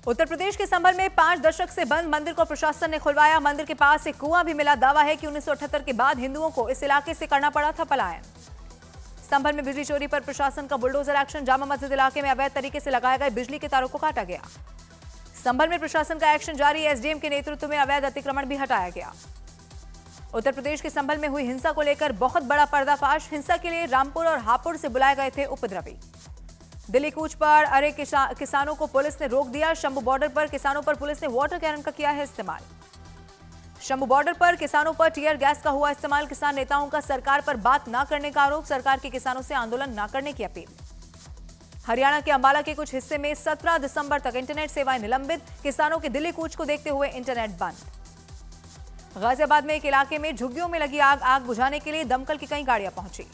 उत्तर प्रदेश के संभल में 5 दशक से बंद मंदिर को प्रशासन ने खुलवाया। मंदिर के पास एक कुआं भी मिला। दावा है कि 1978 के बाद हिंदुओं को इस इलाके से करना पड़ा था पलायन। संभल में बिजली चोरी पर प्रशासन का बुलडोजर एक्शन। जामा मस्जिद इलाके में अवैध तरीके से लगाए गए बिजली के तारों को काटा गया। संभल में प्रशासन का एक्शन जारी। एसडीएम के नेतृत्व में अवैध अतिक्रमण भी हटाया गया। उत्तर प्रदेश के संभल में हुई हिंसा को लेकर बहुत बड़ा पर्दाफाश। हिंसा के लिए रामपुर और हापुड़ से बुलाए गए थे उपद्रवी। दिल्ली कूच पर अरे किसानों को पुलिस ने रोक दिया। शंभू बॉर्डर पर किसानों पर पुलिस ने वाटर कैनन का किया है इस्तेमाल। शंभू बॉर्डर पर किसानों पर टीयर गैस का हुआ इस्तेमाल। किसान नेताओं का सरकार पर बात न करने का आरोप। सरकार के किसानों से आंदोलन न करने की अपील। हरियाणा के अंबाला के कुछ हिस्से में 17 दिसंबर तक इंटरनेट सेवाएं निलंबित। किसानों के दिल्ली कूच को देखते हुए इंटरनेट बंद। गाजियाबाद में एक इलाके में झुग्गियों में लगी आग बुझाने के लिए दमकल की कई गाड़ियां पहुंची।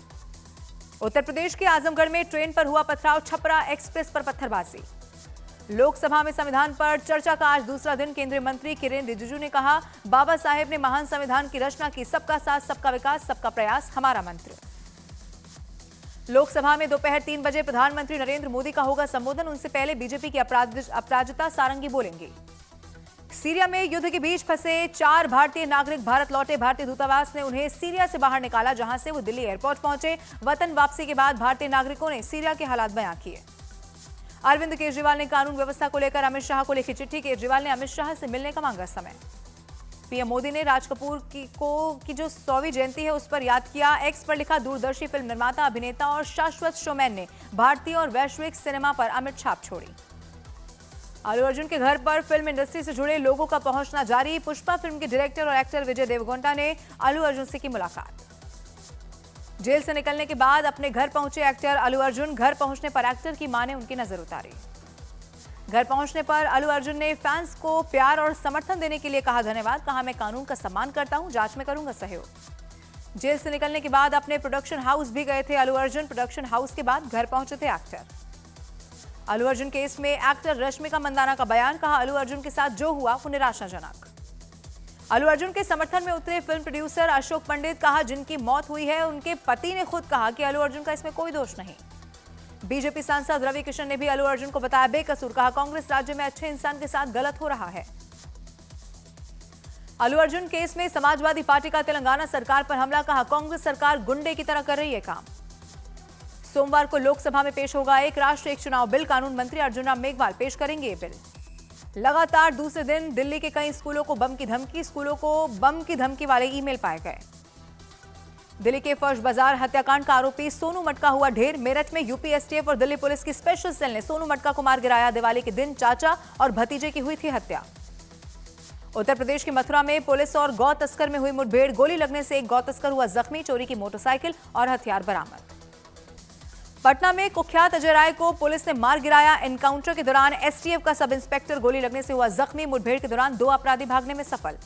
उत्तर प्रदेश के आजमगढ़ में ट्रेन पर हुआ पथराव। छपरा एक्सप्रेस पर पत्थरबाजी। लोकसभा में संविधान पर चर्चा का आज दूसरा दिन। केंद्रीय मंत्री किरेन रिजिजू ने कहा, बाबा साहेब ने महान संविधान की रचना की। सबका साथ, सबका विकास, सबका प्रयास हमारा मंत्र। लोकसभा में दोपहर 3 बजे प्रधानमंत्री नरेंद्र मोदी का होगा संबोधन। उनसे पहले बीजेपी की अपराजिता सारंगी बोलेंगे। सीरिया में युद्ध के बीच फंसे 4 भारतीय नागरिक भारत लौटे। भारतीय दूतावास ने उन्हें सीरिया से बाहर निकाला, जहां से वो दिल्ली एयरपोर्ट पहुंचे। वतन वापसी के बाद भारतीय नागरिकों ने सीरिया के हालात बयां किए। अरविंद केजरीवाल ने कानून व्यवस्था को लेकर अमित शाह को लिखी चिट्ठी। केजरीवाल ने अमित शाह से मिलने का मांगा समय। पीएम मोदी ने राज कपूर की जो 100वीं जयंती है उस पर याद किया। एक्स पर लिखा, दूरदर्शी फिल्म निर्माता, अभिनेता और शाश्वत शोमैन ने भारतीय और वैश्विक सिनेमा पर अमिट छाप छोड़ी। अल्लू अर्जुन के घर पर फिल्म इंडस्ट्री से जुड़े लोगों का पहुंचना जारी। पुष्पा फिल्म के डायरेक्टर और एक्टर विजय देवगोंडा ने अल्लू अर्जुन से की मुलाकात। जेल से निकलने के बाद अपने घर पहुंचे एक्टर अल्लू अर्जुन। घर पहुंचने पर एक्टर की मां ने उनकी नजर उतारी। घर पहुंचने पर अल्लू अर्जुन ने फैंस को प्यार और समर्थन देने के लिए कहा धन्यवाद। कहा, मैं कानून का सम्मान करता हूं, जांच में करूंगा सहयोग। जेल से निकलने के बाद अपने प्रोडक्शन हाउस भी गए थे अल्लू अर्जुन। प्रोडक्शन हाउस के बाद घर पहुंचे थे एक्टर। अल्लू अर्जुन केस में एक्टर रश्मिका मंदाना का बयान। कहा, अल्लू अर्जुन के साथ जो हुआ वो निराशाजनक। अल्लू अर्जुन के समर्थन में उतरे फिल्म प्रोड्यूसर अशोक पंडित। कहा, जिनकी मौत हुई है उनके पति ने खुद कहा कि अल्लू अर्जुन का इसमें कोई दोष नहीं। बीजेपी सांसद रवि किशन ने भी अल्लू अर्जुन को बताया बेकसूर। कहा, कांग्रेस राज्य में अच्छे इंसान के साथ गलत हो रहा है। अल्लू अर्जुन केस में समाजवादी पार्टी का तेलंगाना सरकार पर हमला। कहा, कांग्रेस सरकार गुंडे की तरह कर रही है काम। सोमवार को लोकसभा में पेश होगा एक राष्ट्र एक चुनाव बिल। कानून मंत्री अर्जुन राम मेघवाल पेश करेंगे ये बिल। लगातार दूसरे दिन दिल्ली के कई स्कूलों को बम की धमकी। स्कूलों को बम की धमकी वाले ईमेल पाए गए। दिल्ली के फर्श बाजार हत्याकांड का आरोपी सोनू मटका हुआ ढेर। मेरठ में यूपी एसटीएफ और दिल्ली पुलिस की स्पेशल सेल ने सोनू मटका को मार गिराया। दिवाली के दिन चाचा और भतीजे की हुई थी हत्या। उत्तर प्रदेश की मथुरा में पुलिस और गौ तस्कर में हुई मुठभेड़। गोली लगने से एक गौ तस्कर हुआ जख्मी। चोरी की मोटरसाइकिल और हथियार बरामद। पटना में कुख्यात अजय राय को पुलिस ने मार गिराया। एनकाउंटर के दौरान एसटीएफ का सब इंस्पेक्टर गोली लगने से हुआ जख्मी। मुठभेड़ के दौरान 2 अपराधी भागने में सफल।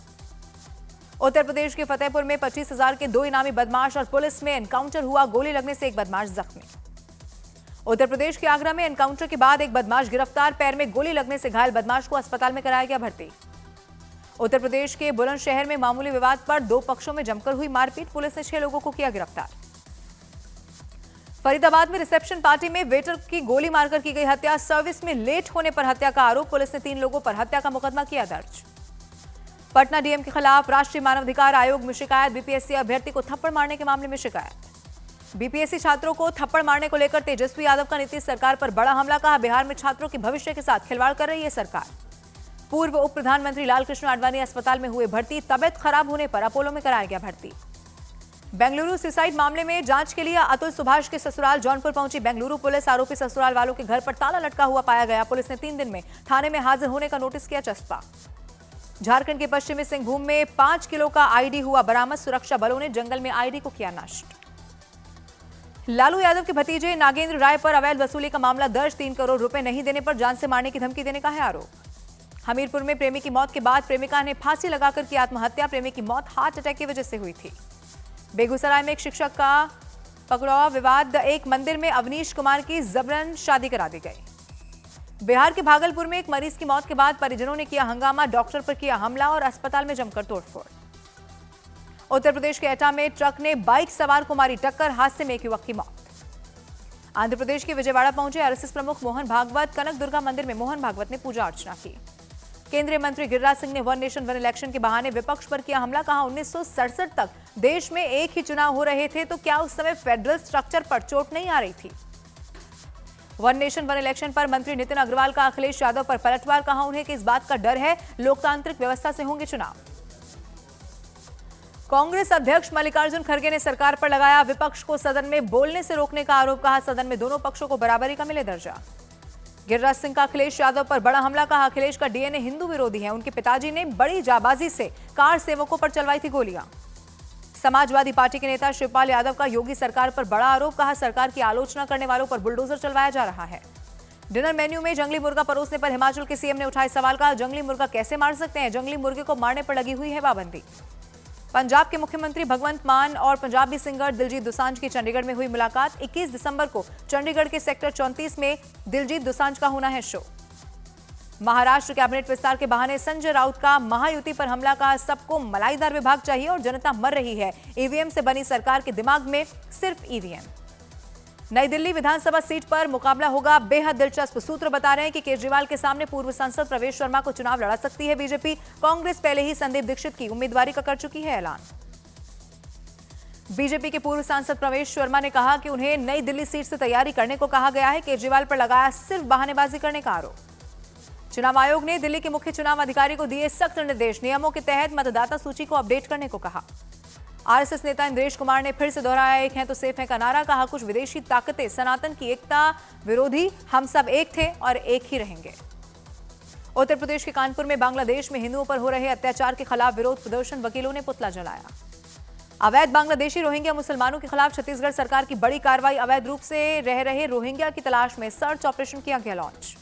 उत्तर प्रदेश के फतेहपुर में 25,000 के 2 इनामी बदमाश और पुलिस में एनकाउंटर हुआ। गोली लगने से एक बदमाश जख्मी। उत्तर प्रदेश के आगरा में एनकाउंटर के बाद एक बदमाश गिरफ्तार। पैर में गोली लगने से घायल बदमाश को अस्पताल में कराया गया भर्ती। उत्तर प्रदेश के बुलंदशहर में मामूली विवाद पर 2 पक्षों में जमकर हुई मारपीट। पुलिस ने 6 लोगों को किया गिरफ्तार। फरीदाबाद में रिसेप्शन पार्टी में वेटर की गोली मारकर की गई हत्या। सर्विस में लेट होने पर हत्या का आरोप। पुलिस ने 3 लोगों पर हत्या का मुकदमा किया दर्ज। पटना डीएम के खिलाफ राष्ट्रीय मानवाधिकार आयोग में शिकायत। बीपीएससी अभ्यर्थी को थप्पड़ मारने के मामले में शिकायत। बीपीएससी छात्रों को थप्पड़ मारने को लेकर तेजस्वी यादव का नीतीश सरकार पर बड़ा हमला। कहा, बिहार में छात्रों के भविष्य के साथ खिलवाड़ कर रही है सरकार। पूर्व उप प्रधानमंत्री लालकृष्ण आडवाणी अस्पताल में हुए भर्ती। तबियत खराब होने पर अपोलो में कराया गया भर्ती। बेंगलुरु सुसाइड मामले में जांच के लिए अतुल सुभाष के ससुराल जौनपुर पहुंची बेंगलुरु पुलिस। आरोपी ससुराल वालों के घर पर ताला लटका हुआ पाया गया। पुलिस ने 3 दिन में थाने में हाजिर होने का नोटिस किया चस्पा। झारखंड के पश्चिमी सिंहभूम में 5 किलो का आईडी हुआ बरामद। सुरक्षा बलों ने जंगल में आईडी को किया नष्ट। लालू यादव के भतीजे नागेंद्र राय पर अवैध वसूली का मामला दर्ज। 3 करोड़ रुपए नहीं देने पर जान से मारने की धमकी देने का है आरोप। हमीरपुर में प्रेमी की मौत के बाद प्रेमिका ने फांसी लगाकर की आत्महत्या। प्रेमी की मौत हार्ट अटैक की वजह से हुई थी। बेगूसराय में एक शिक्षक का पकड़ाव विवाद। एक मंदिर में अवनीश कुमार की जबरन शादी करा दी गई। बिहार के भागलपुर में एक मरीज की मौत के बाद परिजनों ने किया हंगामा। डॉक्टर पर किया हमला और अस्पताल में जमकर तोड़फोड़। उत्तर प्रदेश के एटा में ट्रक ने बाइक सवार को मारी टक्कर। हादसे में एक युवक की मौत। आंध्र प्रदेश के विजयवाड़ा पहुंचे आरएसएस प्रमुख मोहन भागवत। कनक दुर्गा मंदिर में मोहन भागवत ने पूजा अर्चना की। केंद्रीय मंत्री गिरिराज सिंह ने वन नेशन वन इलेक्शन के बहाने विपक्ष पर किया हमला। कहा 1967 तक देश में एक ही चुनाव हो रहे थे तो क्या उस समय फेडरल स्ट्रक्चर पर चोट नहीं आ रही थी। वन नेशन वन इलेक्शन पर मंत्री नितिन अग्रवाल का अखिलेश यादव पर पलटवार। कहा उन्हें कि इस बात का डर है लोकतांत्रिक व्यवस्था से होंगे चुनाव। कांग्रेस अध्यक्ष मल्लिकार्जुन खड़गे ने सरकार पर लगाया विपक्ष को सदन में बोलने से रोकने का आरोप। कहा सदन में दोनों पक्षों को बराबरी का मिले दर्जा। गिरिराज सिंह का अखिलेश यादव पर बड़ा हमला। कहा अखिलेश का डीएनए हिंदू विरोधी है। उनके पिताजी ने बड़ी जाबाजी से कार सेवकों पर चलवाई थी गोलियां। समाजवादी पार्टी के नेता शिवपाल यादव का योगी सरकार पर बड़ा आरोप। कहा सरकार की आलोचना करने वालों पर बुलडोजर चलवाया जा रहा है। डिनर मेन्यू में जंगली मुर्गा परोसने पर हिमाचल के सीएम ने उठाए सवाल। कहा जंगली मुर्गा कैसे मार सकते हैं, जंगली मुर्गे को मारने पर लगी हुई है पाबंदी। पंजाब के मुख्यमंत्री भगवंत मान और पंजाबी सिंगर दिलजीत दोसांझ की चंडीगढ़ में हुई मुलाकात। 21 दिसंबर को चंडीगढ़ के सेक्टर 34 में दिलजीत दोसांझ का होना है शो। महाराष्ट्र कैबिनेट विस्तार के बहाने संजय राउत का महायुति पर हमला। का सबको मलाईदार विभाग चाहिए और जनता मर रही है। ईवीएम से बनी सरकार के दिमाग में सिर्फ ईवीएम। नई दिल्ली विधानसभा सीट पर मुकाबला होगा बेहद दिलचस्प। सूत्र बता रहे हैं कि केजरीवाल के सामने पूर्व सांसद प्रवेश शर्मा को चुनाव लड़ा सकती है बीजेपी। कांग्रेस पहले ही संदीप दीक्षित की उम्मीदवारी का कर चुकी है ऐलान। बीजेपी के पूर्व सांसद प्रवेश शर्मा ने कहा कि उन्हें नई दिल्ली सीट से तैयारी करने को कहा गया है। केजरीवाल पर लगाया सिर्फ बहानेबाजी करने का आरोप। चुनाव आयोग ने दिल्ली के मुख्य चुनाव अधिकारी को दिए सख्त निर्देश। नियमों के तहत मतदाता सूची को अपडेट करने को कहा। आरएसएस नेता इंद्रेश कुमार ने फिर से दोहराया एक है तो सेफ है का नारा। कहा कुछ विदेशी ताकतें सनातन की एकता विरोधी, हम सब एक थे और एक ही रहेंगे। उत्तर प्रदेश के कानपुर में बांग्लादेश में हिंदुओं पर हो रहे अत्याचार के खिलाफ विरोध प्रदर्शन। वकीलों ने पुतला जलाया। अवैध बांग्लादेशी रोहिंग्या मुसलमानों के खिलाफ छत्तीसगढ़ सरकार की बड़ी कार्रवाई। अवैध रूप से रह रहे रोहिंग्या की तलाश में सर्च ऑपरेशन किया गया लॉन्च।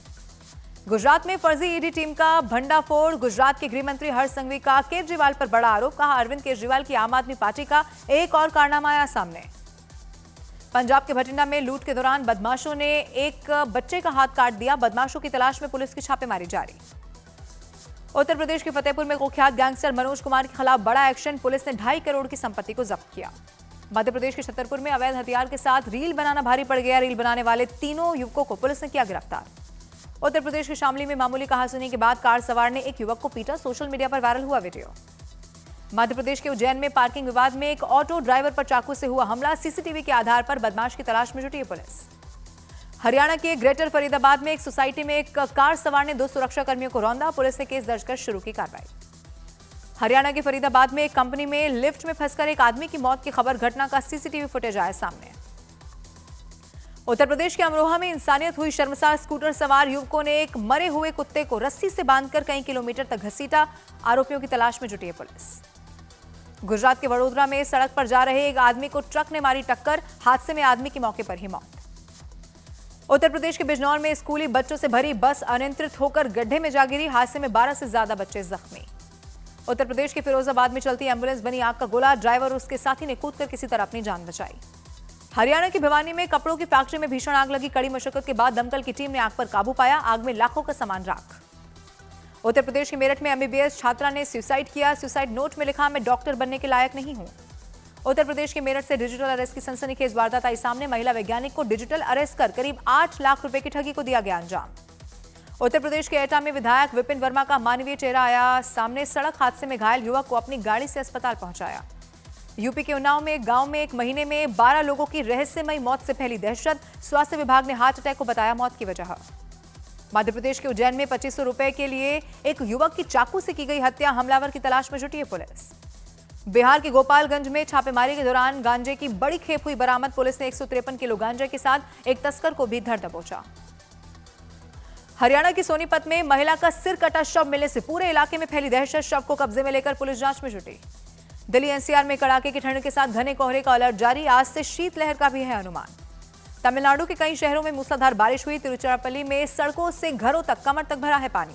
गुजरात में फर्जी ईडी टीम का भंडाफोड़। गुजरात के गृह मंत्री हर्ष संघवी का केजरीवाल पर बड़ा आरोप। कहा अरविंद केजरीवाल की आम आदमी पार्टी का एक और कारनामा आया सामने। पंजाब के भटिंडा में लूट के दौरान बदमाशों ने एक बच्चे का हाथ काट दिया। बदमाशों की तलाश में पुलिस की छापेमारी जारी। उत्तर प्रदेश के फतेहपुर में कुख्यात गैंगस्टर मनोज कुमार के खिलाफ बड़ा एक्शन। पुलिस ने 2.5 करोड़ की संपत्ति को जब्त किया। मध्य प्रदेश के छतरपुर में अवैध हथियार के साथ रील बनाना भारी पड़ गया। रील बनाने वाले तीनों युवकों को पुलिस ने किया गिरफ्तार। उत्तर प्रदेश के शामली में मामूली कहासुनी के बाद कार सवार ने एक युवक को पीटा। सोशल मीडिया पर वायरल हुआ वीडियो। मध्य प्रदेश के उज्जैन में पार्किंग विवाद में एक ऑटो ड्राइवर पर चाकू से हुआ हमला। सीसीटीवी के आधार पर बदमाश की तलाश में जुटी है पुलिस। हरियाणा के ग्रेटर फरीदाबाद में एक सोसाइटी में एक कार सवार ने 2 सुरक्षा कर्मियों को रौंदा। पुलिस ने केस दर्ज कर शुरू की कार्रवाई। हरियाणा के फरीदाबाद में एक कंपनी में लिफ्ट में फंसकर एक आदमी की मौत की खबर। घटना का सीसीटीवी फुटेज आया सामने। उत्तर प्रदेश के अमरोहा में इंसानियत हुई शर्मसार। स्कूटर सवार युवकों ने एक मरे हुए कुत्ते को रस्सी से बांधकर कई किलोमीटर तक घसीटा। आरोपियों की तलाश में जुटी है पुलिस। गुजरात के वडोदरा में सड़क पर जा रहे एक आदमी को ट्रक ने मारी टक्कर। हादसे में आदमी की मौके पर ही मौत। उत्तर प्रदेश के बिजनौर में स्कूली बच्चों से भरी बस अनियंत्रित होकर गड्ढे में जा गिरी। हादसे में 12 से ज्यादा बच्चे जख्मी। उत्तर प्रदेश के फिरोजाबाद में चलती एम्बुलेंस बनी आग का गोला। ड्राइवर और उसके साथी ने कूदकर किसी तरह अपनी जान बचाई। हरियाणा की भिवानी में कपड़ों की फैक्ट्री में भीषण आग लगी। कड़ी मशक्कत के बाद दमकल की टीम ने आग पर काबू पाया। आग में लाखों का सामान राख। उत्तर प्रदेश के मेरठ में एमबीबीएस छात्रा ने सुसाइड किया। सुसाइड नोट में लिखा मैं डॉक्टर बनने के लायक नहीं हूं। उत्तर प्रदेश के मेरठ से डिजिटल अरेस्ट की सनसनीखेज वारदात आई सामने। महिला वैज्ञानिक को डिजिटल अरेस्ट कर करीब 8 लाख रुपए की ठगी को दिया गया अंजाम। उत्तर प्रदेश के एटा में विधायक विपिन वर्मा का मानवीय चेहरा आया सामने। सड़क हादसे में घायल युवक को अपनी गाड़ी से अस्पताल पहुंचाया। यूपी के उन्नाव में एक गांव में एक महीने में 12 लोगों की रहस्यमयी मौत से फैली दहशत। स्वास्थ्य विभाग ने हार्ट अटैक को बताया मौत की वजह। मध्य प्रदेश के उज्जैन में 2500 रुपए के लिए एक युवक की चाकू से की गई हत्या। हमलावर की तलाश में जुटी है पुलिस। बिहार के गोपालगंज में छापेमारी के दौरान गांजे की बड़ी खेप हुई बरामद। पुलिस ने 153 किलो गांजे के साथ एक तस्कर को भी धर दबोचा। हरियाणा की सोनीपत में महिला का सिर कटा शव मिलने से पूरे इलाके में फैली दहशत। शव को कब्जे में लेकर पुलिस जांच में जुटी। दिल्ली एनसीआर में कड़ाके की ठंड के साथ घने कोहरे का अलर्ट जारी। आज से शीतलहर का भी है अनुमान। तमिलनाडु के कई शहरों में मूसलाधार बारिश हुई। तिरुचिरापल्ली में सड़कों से घरों तक कमर तक भरा है पानी।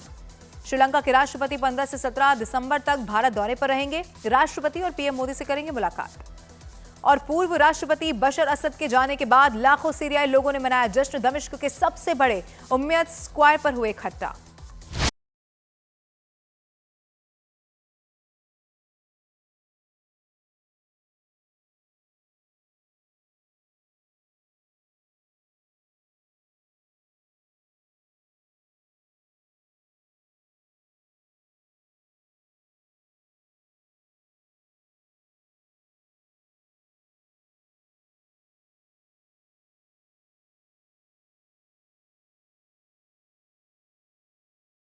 श्रीलंका के राष्ट्रपति 15 से 17 दिसंबर तक भारत दौरे पर रहेंगे। राष्ट्रपति और पीएम मोदी से करेंगे मुलाकात। और पूर्व राष्ट्रपति बशर असद के जाने के बाद लाखों सीरियाई लोगों ने मनाया जश्न। दमिश्क के सबसे बड़े उम्मयद स्क्वायर पर हुए इकट्ठा।